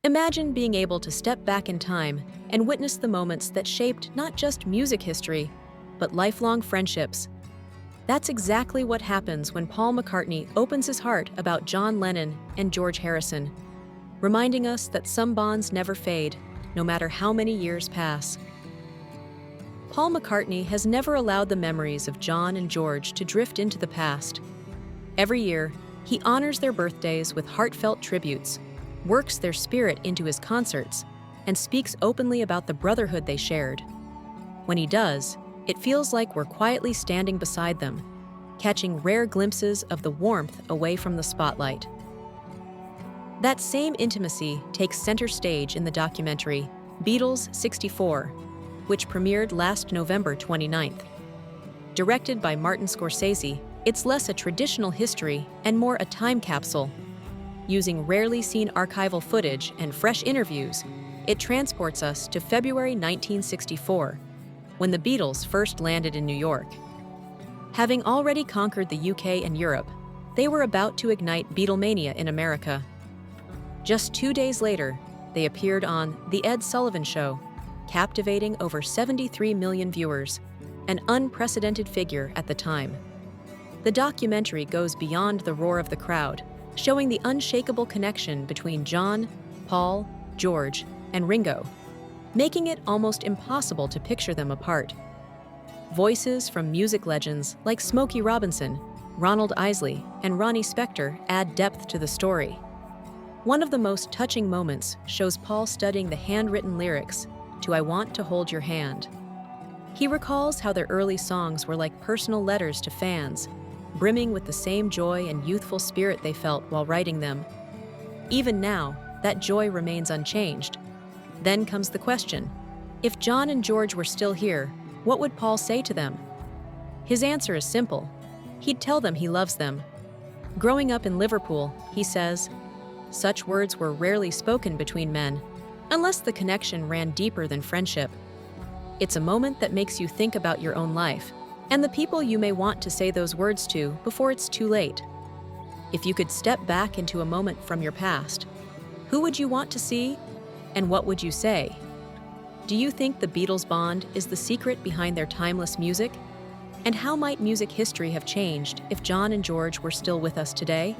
Imagine being able to step back in time and witness the moments that shaped not just music history, but lifelong friendships. That's exactly what happens when Paul McCartney opens his heart about John Lennon and George Harrison, reminding us that some bonds never fade, no matter how many years pass. Paul McCartney has never allowed the memories of John and George to drift into the past. Every year, he honors their birthdays with heartfelt tributes, works their spirit into his concerts, and speaks openly about the brotherhood they shared. When he does, it feels like we're quietly standing beside them, catching rare glimpses of the warmth away from the spotlight. That same intimacy takes center stage in the documentary Beatles 64, which premiered last November 29th. Directed by Martin Scorsese, it's less a traditional history and more a time capsule. Using rarely seen archival footage and fresh interviews, it transports us to February 1964, when the Beatles first landed in New York. Having already conquered the UK and Europe, they were about to ignite Beatlemania in America. Just 2 days later, they appeared on The Ed Sullivan Show, captivating over 73 million viewers, an unprecedented figure at the time. The documentary goes beyond the roar of the crowd, showing the unshakable connection between John, Paul, George, and Ringo, making it almost impossible to picture them apart. Voices from music legends like Smokey Robinson, Ronald Isley, and Ronnie Spector add depth to the story. One of the most touching moments shows Paul studying the handwritten lyrics to I Want to Hold Your Hand. He recalls how their early songs were like personal letters to fans, brimming with the same joy and youthful spirit they felt while writing them. Even now, that joy remains unchanged. Then comes the question, if John and George were still here, what would Paul say to them? His answer is simple. He'd tell them he loves them. Growing up in Liverpool, he says, such words were rarely spoken between men, unless the connection ran deeper than friendship. It's a moment that makes you think about your own life and the people you may want to say those words to before it's too late. If you could step back into a moment from your past, who would you want to see, and what would you say? Do you think the Beatles' bond is the secret behind their timeless music? And how might music history have changed if John and George were still with us today?